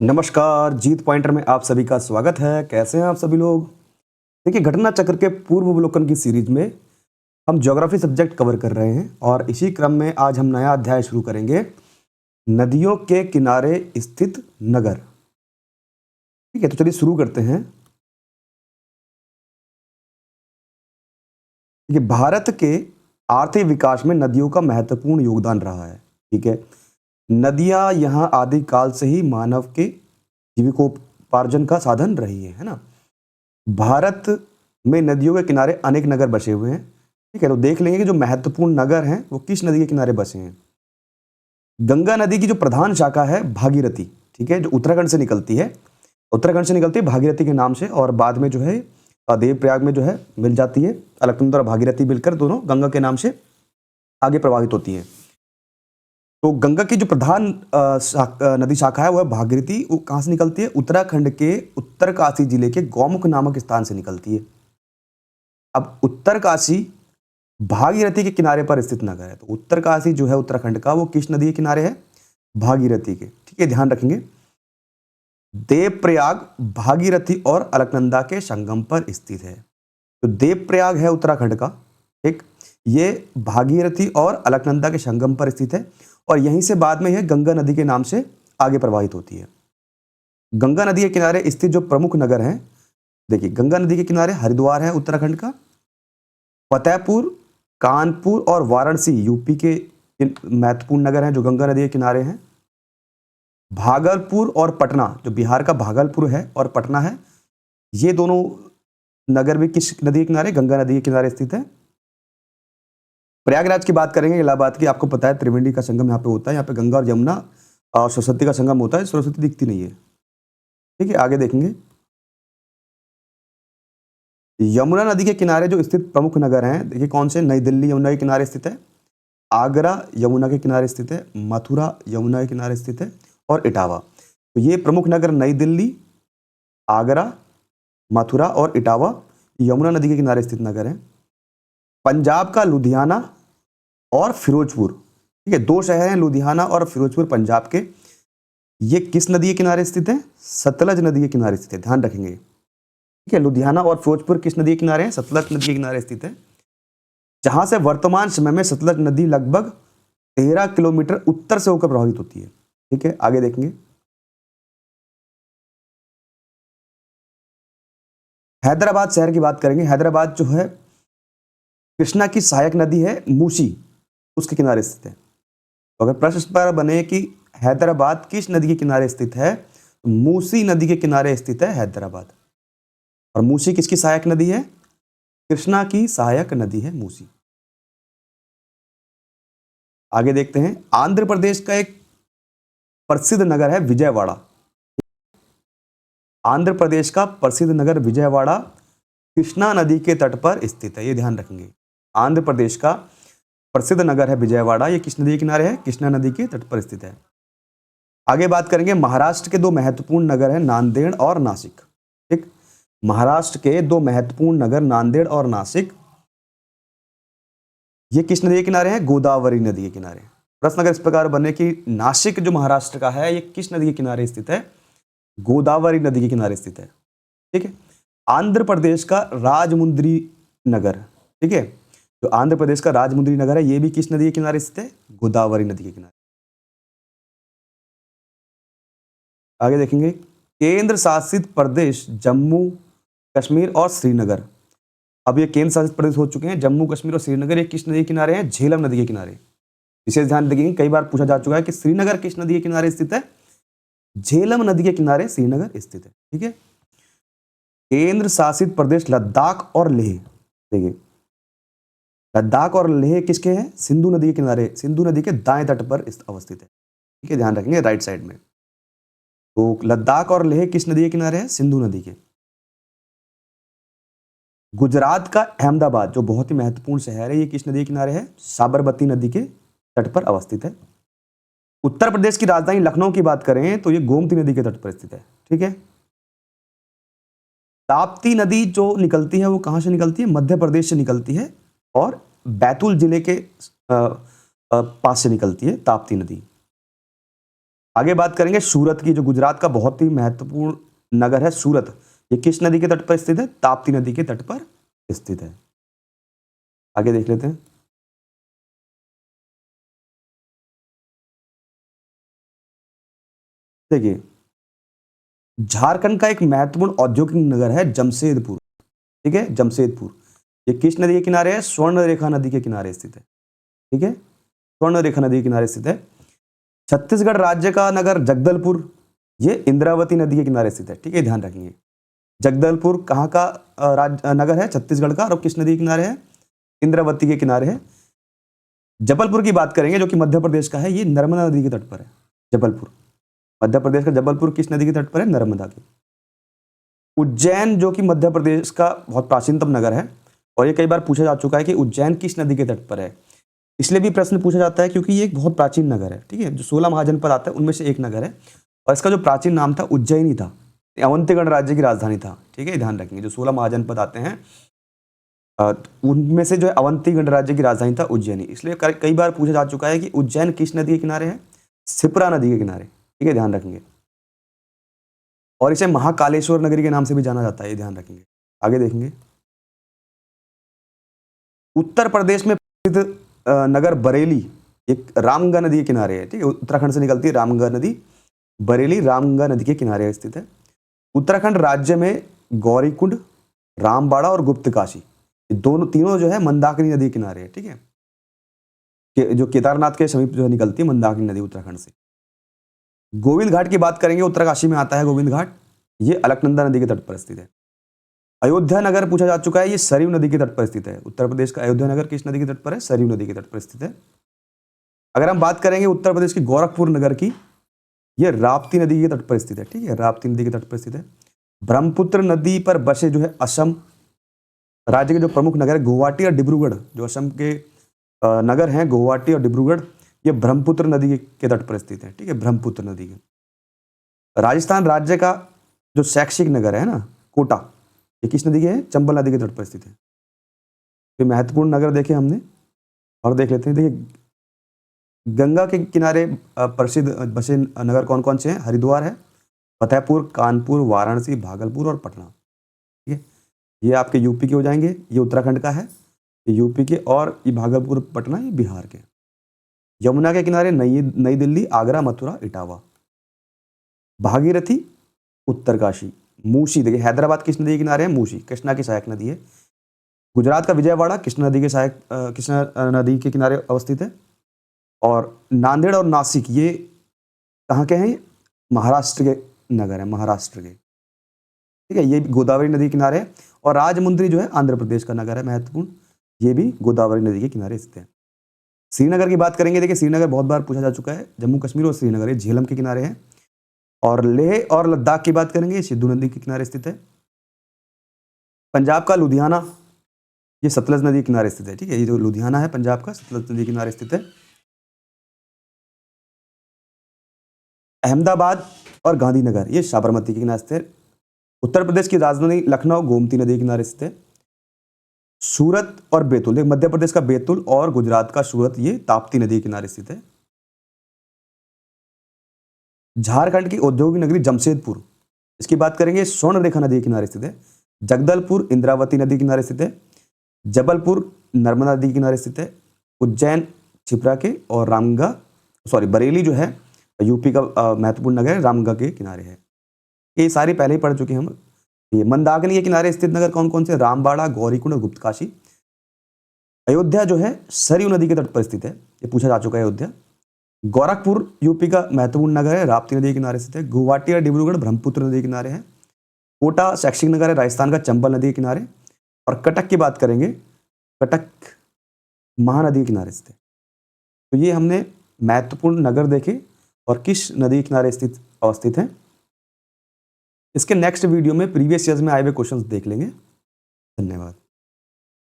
नमस्कार, जीत पॉइंटर में आप सभी का स्वागत है। कैसे हैं आप सभी लोग? देखिए, घटना चक्र के पूर्व अवलोकन की सीरीज में हम ज्योग्राफी सब्जेक्ट कवर कर रहे हैं और इसी क्रम में आज हम नया अध्याय शुरू करेंगे, नदियों के किनारे स्थित नगर। ठीक है, तो चलिए शुरू करते हैं। देखिए, भारत के आर्थिक विकास में नदियों का महत्वपूर्ण योगदान रहा है। ठीक है, नदियां यहाँ आदिकाल से ही मानव के जीविकोपार्जन का साधन रही है ना। भारत में नदियों के किनारे अनेक नगर बसे हुए हैं। ठीक है, तो देख लेंगे कि जो महत्वपूर्ण नगर हैं वो किस नदी के किनारे बसे हैं। गंगा नदी की जो प्रधान शाखा है भागीरथी, ठीक है, जो उत्तराखंड से निकलती है, भागीरथी के नाम से, और बाद में जो है देवप्रयाग में जो है मिल जाती है। अलकनंदा और भागीरथी मिलकर दोनों गंगा के नाम से आगे प्रवाहित होती है। तो गंगा की जो प्रधान नदी शाखा है वो है भागीरथी। वो कहाँ से निकलती है? उत्तराखंड के उत्तरकाशी जिले के गौमुख नामक स्थान से निकलती है। अब उत्तरकाशी भागीरथी के किनारे पर स्थित नगर है। तो उत्तरकाशी जो है उत्तराखंड का, वो किस नदी के किनारे है? भागीरथी के। ठीक है, ध्यान रखेंगे। देवप्रयाग भागीरथी और अलकनंदा के संगम पर स्थित है। तो देवप्रयाग है उत्तराखंड का, ठीक, ये भागीरथी और अलकनंदा के संगम पर स्थित है और यहीं से बाद में यह गंगा नदी के नाम से आगे प्रवाहित होती है। गंगा नदी के किनारे स्थित जो प्रमुख नगर हैं, देखिए, गंगा नदी के किनारे हरिद्वार है उत्तराखंड का, फतेहपुर, कानपुर और वाराणसी यूपी के महत्वपूर्ण नगर हैं जो गंगा नदी के किनारे हैं। भागलपुर और पटना, जो बिहार का भागलपुर है और पटना है, ये दोनों नगर भी किस नदी के किनारे? गंगा नदी के किनारे स्थित है। प्रयागराज की बात करेंगे, इलाहाबाद की, आपको पता है त्रिवेणी का संगम यहाँ पे होता है। यहाँ पे गंगा और यमुना और सरस्वती का संगम होता है। सरस्वती दिखती नहीं है। ठीक है, आगे देखेंगे। यमुना नदी के किनारे जो स्थित प्रमुख नगर हैं, देखिए कौन से? नई दिल्ली यमुना के किनारे स्थित है, आगरा यमुना के किनारे स्थित है, मथुरा यमुना के किनारे स्थित है और इटावा। तो ये प्रमुख नगर नई दिल्ली, आगरा, मथुरा और इटावा यमुना नदी के किनारे स्थित नगर हैं। पंजाब का लुधियाना और फिरोजपुर, ठीक है, दो शहर हैं, लुधियाना और फिरोजपुर पंजाब के। ये किस नदी के किनारे स्थित है? सतलज नदी के किनारे स्थित है, ध्यान रखेंगे। ठीक है, लुधियाना और फिरोजपुर किस नदी के किनारे हैं? सतलज नदी के किनारे स्थित है, जहां से वर्तमान समय में सतलज नदी लगभग 13 किलोमीटर उत्तर से होकर प्रभावित होती है। ठीक है, आगे देखेंगे। हैदराबाद शहर की बात करेंगे। हैदराबाद जो है कृष्णा की सहायक नदी है मूसी, उसके किनारे स्थित है। तो अगर प्रश्न इस पर बने कि हैदराबाद किस नदी के किनारे स्थित है, तो मूसी नदी के किनारे स्थित है हैदराबाद। और मूसी किसकी सहायक नदी है? कृष्णा की सहायक नदी है मूसी। आगे देखते हैं। आंध्र प्रदेश का एक प्रसिद्ध नगर है विजयवाड़ा। आंध्र प्रदेश का प्रसिद्ध नगर विजयवाड़ा कृष्णा नदी के तट पर स्थित है, ये ध्यान रखेंगे। आंध्र प्रदेश का प्रसिद्ध नगर है विजयवाड़ा, ये किस नदी के किनारे है? कृष्णा नदी के तट पर स्थित है। आगे बात करेंगे। महाराष्ट्र के दो महत्वपूर्ण नगर हैं नांदेड़ और नासिक। ठीक, महाराष्ट्र के दो महत्वपूर्ण नगर नांदेड़ और नासिक, ये किस नदी के किनारे हैं? गोदावरी नदी के किनारे। प्रश्न अगर इस प्रकार बने कि नासिक जो महाराष्ट्र का है, ये किस नदी के किनारे स्थित है? गोदावरी नदी के किनारे स्थित है। ठीक है, आंध्र प्रदेश का राजमुंद्री नगर, ठीक है, जो आंध्र प्रदेश का राजमुंद्री नगर है, ये भी किस नदी के किनारे स्थित है? गोदावरी नदी के किनारे। आगे देखेंगे। केंद्र शासित प्रदेश जम्मू कश्मीर और श्रीनगर, अब ये केंद्र शासित प्रदेश हो चुके हैं। जम्मू कश्मीर और श्रीनगर ये किस नदी के किनारे हैं? झेलम नदी के किनारे। विशेष ध्यान देंगे, कई बार पूछा जा चुका है कि श्रीनगर किस नदी के किनारे स्थित है? झेलम नदी के किनारे श्रीनगर स्थित है। ठीक है, केंद्र शासित प्रदेश लद्दाख और लेह, देखिए लद्दाख और लेह किसके हैं? सिंधु नदी के किनारे, सिंधु नदी के दाएं तट पर अवस्थित है। ठीक है, ध्यान रखेंगे, राइट साइड में। तो लद्दाख और लेह किस नदी के किनारे है? सिंधु नदी के। गुजरात का अहमदाबाद जो बहुत ही महत्वपूर्ण शहर है, ये किस नदी के किनारे है? साबरमती नदी के तट पर अवस्थित है। उत्तर प्रदेश की राजधानी लखनऊ की बात करें तो ये गोमती नदी के तट पर स्थित है। ठीक है, ताप्ती नदी जो निकलती है वो कहां से निकलती है? मध्य प्रदेश से निकलती है और बैतूल जिले के पास से निकलती है ताप्ती नदी। आगे बात करेंगे सूरत की, जो गुजरात का बहुत ही महत्वपूर्ण नगर है सूरत। ये किस नदी के तट पर स्थित है? ताप्ती नदी के तट पर स्थित है। आगे देख लेते हैं। देखिए, झारखंड का एक महत्वपूर्ण औद्योगिक नगर है जमशेदपुर। ठीक है, जमशेदपुर। ये किस नदी के किनारे है? स्वर्ण रेखा नदी के किनारे स्थित है। ठीक है, स्वर्ण रेखा नदी के किनारे स्थित है। छत्तीसगढ़ राज्य का नगर जगदलपुर, ये इंद्रावती नदी के किनारे स्थित है। ठीक है, ध्यान रखेंगे। जगदलपुर कहाँ का नगर है? छत्तीसगढ़ का, और किस नदी के किनारे है? इंद्रावती के किनारे है। जबलपुर की बात करेंगे, जो कि मध्य प्रदेश का है, ये नर्मदा नदी के तट पर है। जबलपुर, मध्य प्रदेश का जबलपुर किस नदी के तट पर है? नर्मदा की। उज्जैन, जो कि मध्य प्रदेश का बहुत प्राचीनतम नगर है, और ये कई बार पूछा जा चुका है कि उज्जैन किस नदी के तट पर है। इसलिए भी प्रश्न पूछा जाता है क्योंकि ये एक बहुत प्राचीन नगर है। ठीक है, जो 16 महाजनपद आता है उनमें से एक नगर है, और इसका जो प्राचीन नाम था उज्जैनी था, अवंतीगढ़ राज्य की राजधानी था। ठीक है, ध्यान रखेंगे, जो 16 महाजनपद आते हैं उनमें से जो है अवंतीगढ़ राज्य की राजधानी था उज्जैनी। इसलिए कई बार पूछा जा चुका है कि उज्जैन किस नदी के किनारे है? शिप्रा नदी के किनारे। ठीक है, ध्यान रखेंगे। और इसे महाकालेश्वर नगरी के नाम से भी जाना जाता है, ये ध्यान रखेंगे। आगे देखेंगे। उत्तर प्रदेश में प्रसिद्ध नगर बरेली एक रामगंगा नदी के किनारे है। ठीक है, उत्तराखंड से निकलती है रामगंगा नदी। बरेली रामगंगा नदी के किनारे स्थित है। उत्तराखंड राज्य में गौरीकुंड, रामबाड़ा और गुप्तकाशी, दोनों तीनों जो है मंदाकिनी नदी के किनारे है। ठीक है, जो केदारनाथ के समीप जो निकलती है मंदाकिनी नदी उत्तराखंड से। गोविंद घाट की बात करेंगे, उत्तरकाशी में आता है गोविंद घाट, ये अलकनंदा नदी के तट पर स्थित है। अयोध्या नगर पूछा जा चुका है, ये सरयू नदी के तट पर स्थित है। उत्तर प्रदेश का अयोध्या नगर किस नदी के तट पर है? सरयू नदी के तट पर स्थित है। अगर हम बात करेंगे उत्तर प्रदेश की गोरखपुर नगर की, ये राप्ती नदी के तट पर स्थित है। ठीक है, राप्ती नदी के तट पर स्थित है। ब्रह्मपुत्र नदी पर बसे जो है असम राज्य के जो प्रमुख नगर है गुवाहाटी और डिब्रूगढ़, जो असम के नगर हैं गुवाहाटी और डिब्रूगढ़, ये ब्रह्मपुत्र नदी के तट पर स्थित है। ठीक है, ब्रह्मपुत्र नदी के। राजस्थान राज्य का जो शैक्षिक नगर है ना कोटा, ये किस नदी के है? चंबल नदी के तट पर स्थित है। ये महत्वपूर्ण नगर देखे हमने, और देख लेते हैं। देखिए, गंगा के किनारे प्रसिद्ध बसे नगर कौन कौन से हैं? हरिद्वार है, फतेहपुर, कानपुर, वाराणसी, भागलपुर और पटना। ठीक है, ये आपके यूपी के हो जाएंगे, ये उत्तराखंड का है, ये यूपी के, और ये भागलपुर, पटना ये बिहार के। यमुना के किनारे नई दिल्ली, आगरा, मथुरा, इटावा। भागीरथी उत्तरकाशी। मूसी, देखिए हैदराबाद किस नदी के किनारे है? मूसी, कृष्णा की सहायक नदी है। गुजरात का विजयवाड़ा कृष्णा नदी के सहायक कृष्णा नदी के किनारे अवस्थित है। और नांदेड़ और नासिक ये कहाँ के हैं? महाराष्ट्र के नगर है, महाराष्ट्र के। ठीक है, ये गोदावरी नदी के किनारे है। और राजमुंद्री जो है आंध्र प्रदेश का नगर है महत्वपूर्ण, ये भी गोदावरी नदी के किनारे स्थित है। श्रीनगर की बात करेंगे, देखिए श्रीनगर बहुत बार पूछा जा चुका है, जम्मू कश्मीर और श्रीनगर ये झेलम के किनारे है। और लेह और लद्दाख की बात करेंगे, सिंधु नदी के किनारे स्थित है। पंजाब का लुधियाना, ये सतलज नदी के किनारे स्थित है। ठीक है, ये जो लुधियाना है पंजाब का, सतलज नदी के किनारे स्थित है। अहमदाबाद और गांधीनगर ये साबरमती के किनारे स्थित है। उत्तर प्रदेश की राजधानी लखनऊ गोमती नदी के किनारे स्थित है। सूरत और बैतूल, मध्य प्रदेश का बैतूल और गुजरात का सूरत, ये ताप्ती नदी के किनारे स्थित है। झारखंड की औद्योगिक नगरी जमशेदपुर, इसकी बात करेंगे, स्वर्ण रेखा नदी के किनारे स्थित है। जगदलपुर इंद्रावती नदी के किनारे स्थित है। जबलपुर नर्मदा नदी के किनारे स्थित है। उज्जैन छिप्रा के, और बरेली जो है यूपी का महत्वपूर्ण नगर है, रामगंगा के किनारे है। ये सारे पहले ही पढ़ चुके हैं हम। ये मंदाकिनी के किनारे स्थित नगर कौन कौन से? रामबाड़ा, गौरीकुंड और गुप्तकाशी। अयोध्या जो है सरयू नदी के तट पर स्थित है, ये पूछा जा चुका है अयोध्या। गोरखपुर यूपी का महत्वपूर्ण नगर है, राप्ती नदी के किनारे स्थित है। गुवाहाटी और डिब्रूगढ़ ब्रह्मपुत्र नदी के किनारे है। कोटा शैक्षिक नगर है, राजस्थान का चंबल नदी के किनारे। और कटक की बात करेंगे, कटक महानदी के किनारे स्थित है। तो ये हमने महत्वपूर्ण नगर देखे और किस नदी के किनारे अवस्थित हैं। इसके नेक्स्ट वीडियो में प्रीवियस ईयर्स में आए हुए क्वेश्चंस देख लेंगे। धन्यवाद।